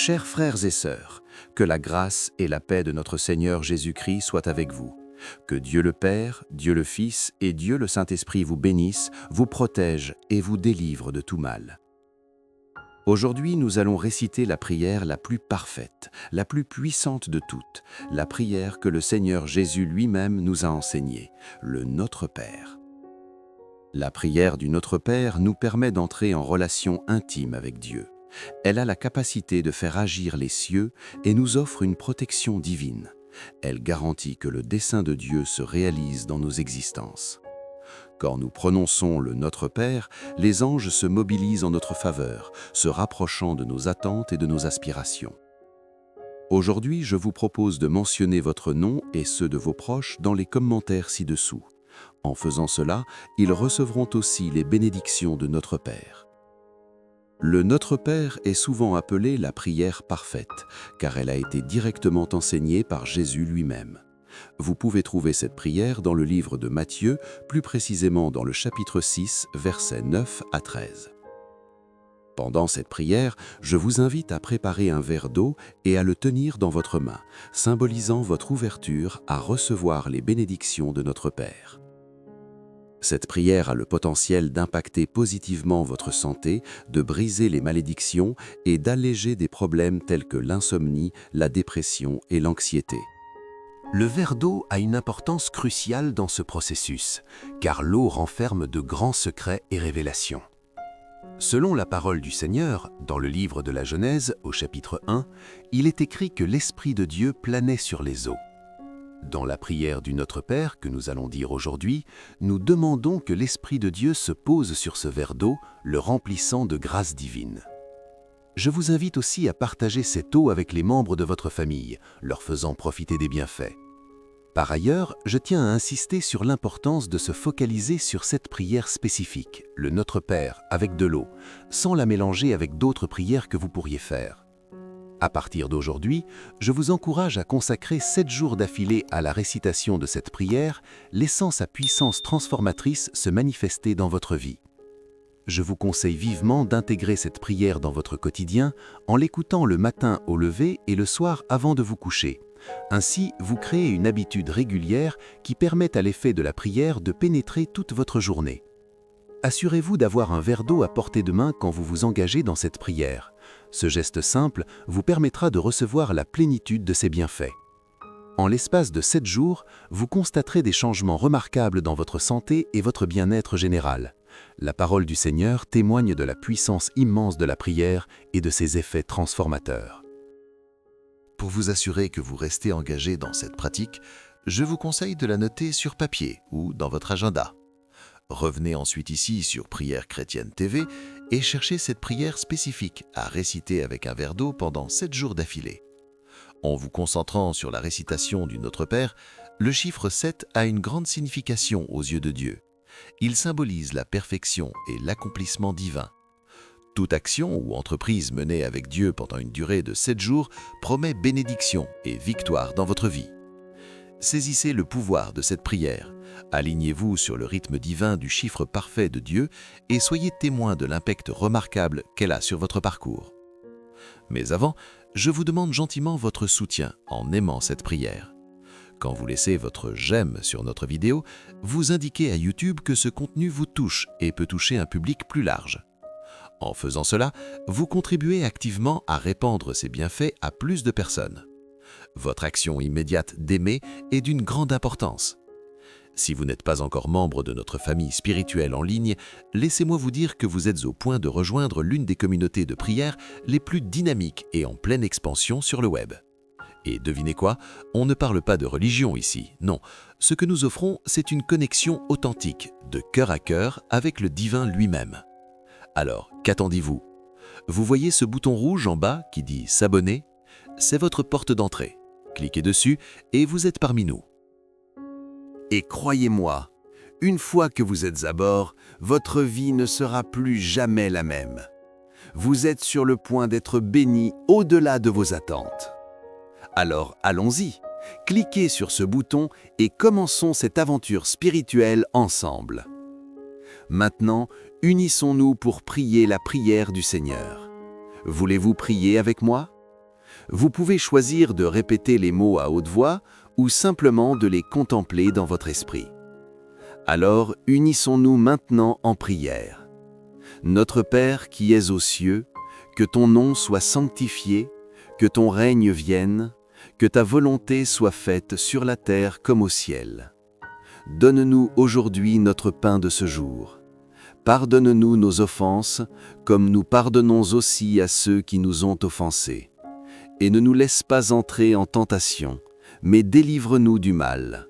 Chers frères et sœurs, que la grâce et la paix de notre Seigneur Jésus-Christ soient avec vous. Que Dieu le Père, Dieu le Fils et Dieu le Saint-Esprit vous bénissent, vous protègent et vous délivrent de tout mal. Aujourd'hui, nous allons réciter la prière la plus parfaite, la plus puissante de toutes, la prière que le Seigneur Jésus lui-même nous a enseignée, le Notre Père. La prière du Notre Père nous permet d'entrer en relation intime avec Dieu. Elle a la capacité de faire agir les cieux et nous offre une protection divine. Elle garantit que le dessein de Dieu se réalise dans nos existences. Quand nous prononçons le Notre Père, les anges se mobilisent en notre faveur, se rapprochant de nos attentes et de nos aspirations. Aujourd'hui, je vous propose de mentionner votre nom et ceux de vos proches dans les commentaires ci-dessous. En faisant cela, ils recevront aussi les bénédictions de Notre Père. Le Notre Père est souvent appelé la prière parfaite, car elle a été directement enseignée par Jésus lui-même. Vous pouvez trouver cette prière dans le livre de Matthieu, plus précisément dans le chapitre 6, versets 9 à 13. Pendant cette prière, je vous invite à préparer un verre d'eau et à le tenir dans votre main, symbolisant votre ouverture à recevoir les bénédictions de notre Père. Cette prière a le potentiel d'impacter positivement votre santé, de briser les malédictions et d'alléger des problèmes tels que l'insomnie, la dépression et l'anxiété. Le verre d'eau a une importance cruciale dans ce processus, car l'eau renferme de grands secrets et révélations. Selon la parole du Seigneur, dans le livre de la Genèse, au chapitre 1, il est écrit que l'Esprit de Dieu planait sur les eaux. Dans la prière du Notre Père que nous allons dire aujourd'hui, nous demandons que l'Esprit de Dieu se pose sur ce verre d'eau, le remplissant de grâce divine. Je vous invite aussi à partager cette eau avec les membres de votre famille, leur faisant profiter des bienfaits. Par ailleurs, je tiens à insister sur l'importance de se focaliser sur cette prière spécifique, le Notre Père, avec de l'eau, sans la mélanger avec d'autres prières que vous pourriez faire. À partir d'aujourd'hui, je vous encourage à consacrer 7 jours d'affilée à la récitation de cette prière, laissant sa puissance transformatrice se manifester dans votre vie. Je vous conseille vivement d'intégrer cette prière dans votre quotidien en l'écoutant le matin au lever et le soir avant de vous coucher. Ainsi, vous créez une habitude régulière qui permet à l'effet de la prière de pénétrer toute votre journée. Assurez-vous d'avoir un verre d'eau à portée de main quand vous vous engagez dans cette prière. Ce geste simple vous permettra de recevoir la plénitude de ses bienfaits. En l'espace de 7 jours, vous constaterez des changements remarquables dans votre santé et votre bien-être général. La parole du Seigneur témoigne de la puissance immense de la prière et de ses effets transformateurs. Pour vous assurer que vous restez engagé dans cette pratique, je vous conseille de la noter sur papier ou dans votre agenda. Revenez ensuite ici sur Prière Chrétienne TV et cherchez cette prière spécifique à réciter avec un verre d'eau pendant 7 jours d'affilée. En vous concentrant sur la récitation du Notre Père, le chiffre 7 a une grande signification aux yeux de Dieu. Il symbolise la perfection et l'accomplissement divin. Toute action ou entreprise menée avec Dieu pendant une durée de 7 jours promet bénédiction et victoire dans votre vie. Saisissez le pouvoir de cette prière. Alignez-vous sur le rythme divin du chiffre parfait de Dieu et soyez témoin de l'impact remarquable qu'elle a sur votre parcours. Mais avant, je vous demande gentiment votre soutien en aimant cette prière. Quand vous laissez votre j'aime sur notre vidéo, vous indiquez à YouTube que ce contenu vous touche et peut toucher un public plus large. En faisant cela, vous contribuez activement à répandre ces bienfaits à plus de personnes. Votre action immédiate d'aimer est d'une grande importance. Si vous n'êtes pas encore membre de notre famille spirituelle en ligne, laissez-moi vous dire que vous êtes au point de rejoindre l'une des communautés de prière les plus dynamiques et en pleine expansion sur le web. Et devinez quoi? On ne parle pas de religion ici, non. Ce que nous offrons, c'est une connexion authentique, de cœur à cœur, avec le divin lui-même. Alors, qu'attendez-vous? Vous voyez ce bouton rouge en bas qui dit « S'abonner » ? C'est votre porte d'entrée. Cliquez dessus et vous êtes parmi nous. Et croyez-moi, une fois que vous êtes à bord, votre vie ne sera plus jamais la même. Vous êtes sur le point d'être béni au-delà de vos attentes. Alors allons-y, cliquez sur ce bouton et commençons cette aventure spirituelle ensemble. Maintenant, unissons-nous pour prier la prière du Seigneur. Voulez-vous prier avec moi? Vous pouvez choisir de répéter les mots à haute voix ou simplement de les contempler dans votre esprit. Alors, unissons-nous maintenant en prière. Notre Père qui es aux cieux, que ton nom soit sanctifié, que ton règne vienne, que ta volonté soit faite sur la terre comme au ciel. Donne-nous aujourd'hui notre pain de ce jour. Pardonne-nous nos offenses, comme nous pardonnons aussi à ceux qui nous ont offensés. Et ne nous laisse pas entrer en tentation, mais délivre-nous du mal.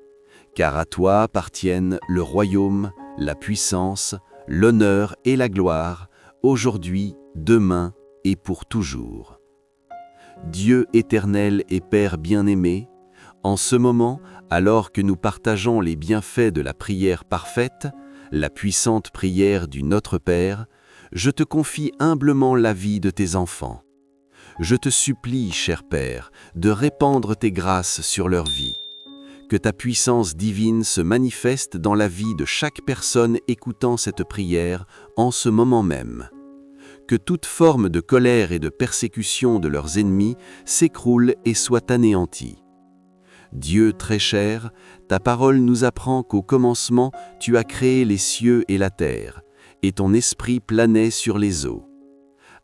Car à toi appartiennent le royaume, la puissance, l'honneur et la gloire, aujourd'hui, demain et pour toujours. Dieu éternel et Père bien-aimé, en ce moment, alors que nous partageons les bienfaits de la prière parfaite, la puissante prière du Notre Père, je te confie humblement la vie de tes enfants. Je te supplie, cher Père, de répandre tes grâces sur leur vie. Que ta puissance divine se manifeste dans la vie de chaque personne écoutant cette prière en ce moment même. Que toute forme de colère et de persécution de leurs ennemis s'écroule et soit anéantie. Dieu très cher, ta parole nous apprend qu'au commencement, tu as créé les cieux et la terre, et ton esprit planait sur les eaux.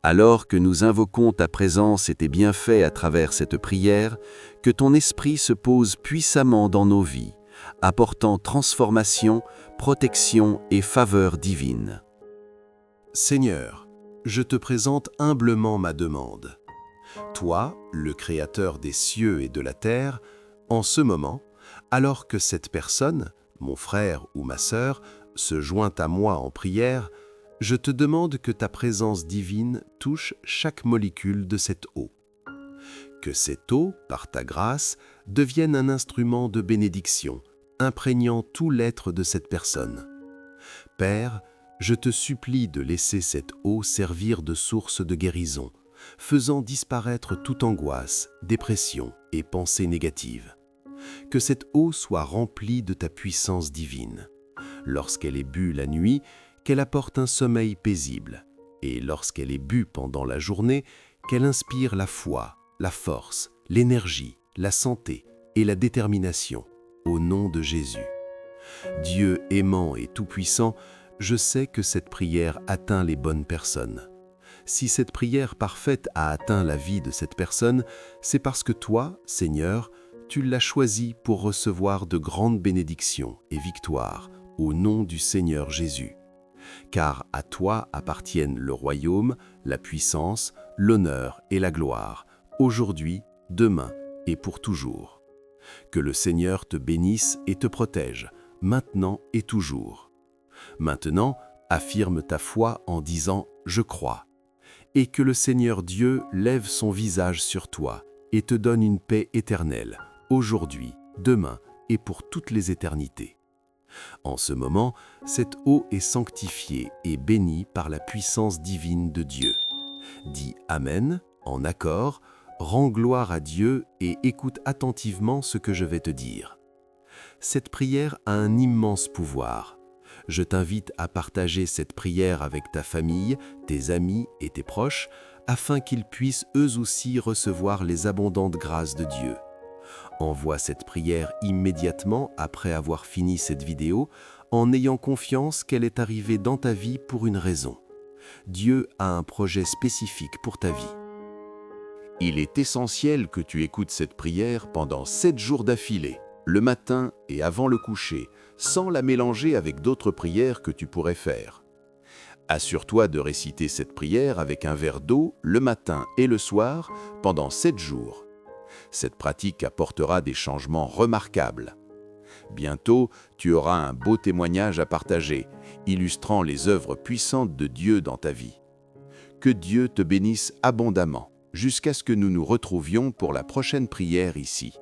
Alors que nous invoquons ta présence et tes bienfaits à travers cette prière, que ton esprit se pose puissamment dans nos vies, apportant transformation, protection et faveur divine. Seigneur, je te présente humblement ma demande. Toi, le Créateur des cieux et de la terre, en ce moment, alors que cette personne, mon frère ou ma sœur, se joint à moi en prière, je te demande que ta présence divine touche chaque molécule de cette eau. Que cette eau, par ta grâce, devienne un instrument de bénédiction, imprégnant tout l'être de cette personne. Père, je te supplie de laisser cette eau servir de source de guérison, faisant disparaître toute angoisse, dépression et pensée négative. Que cette eau soit remplie de ta puissance divine. Lorsqu'elle est bue la nuit, qu'elle apporte un sommeil paisible, et lorsqu'elle est bue pendant la journée, qu'elle inspire la foi, la force, l'énergie, la santé et la détermination, au nom de Jésus. Dieu aimant et tout-puissant, je sais que cette prière atteint les bonnes personnes. Si cette prière parfaite a atteint la vie de cette personne, c'est parce que toi, Seigneur, tu l'as choisie pour recevoir de grandes bénédictions et victoires au nom du Seigneur Jésus. Car à toi appartiennent le royaume, la puissance, l'honneur et la gloire, aujourd'hui, demain et pour toujours. Que le Seigneur te bénisse et te protège, maintenant et toujours. Maintenant, affirme ta foi en disant « Je crois ». Et que le Seigneur Dieu lève son visage sur toi et te donne une paix éternelle, aujourd'hui, demain et pour toutes les éternités. En ce moment, cette eau est sanctifiée et bénie par la puissance divine de Dieu. Dis Amen, en accord, rends gloire à Dieu et écoute attentivement ce que je vais te dire. Cette prière a un immense pouvoir. Je t'invite à partager cette prière avec ta famille, tes amis et tes proches, afin qu'ils puissent eux aussi recevoir les abondantes grâces de Dieu. Envoie cette prière immédiatement après avoir fini cette vidéo, en ayant confiance qu'elle est arrivée dans ta vie pour une raison. Dieu a un projet spécifique pour ta vie. Il est essentiel que tu écoutes cette prière pendant 7 jours d'affilée, le matin et avant le coucher, sans la mélanger avec d'autres prières que tu pourrais faire. Assure-toi de réciter cette prière avec un verre d'eau le matin et le soir pendant 7 jours. Cette pratique apportera des changements remarquables. Bientôt, tu auras un beau témoignage à partager, illustrant les œuvres puissantes de Dieu dans ta vie. Que Dieu te bénisse abondamment, jusqu'à ce que nous nous retrouvions pour la prochaine prière ici.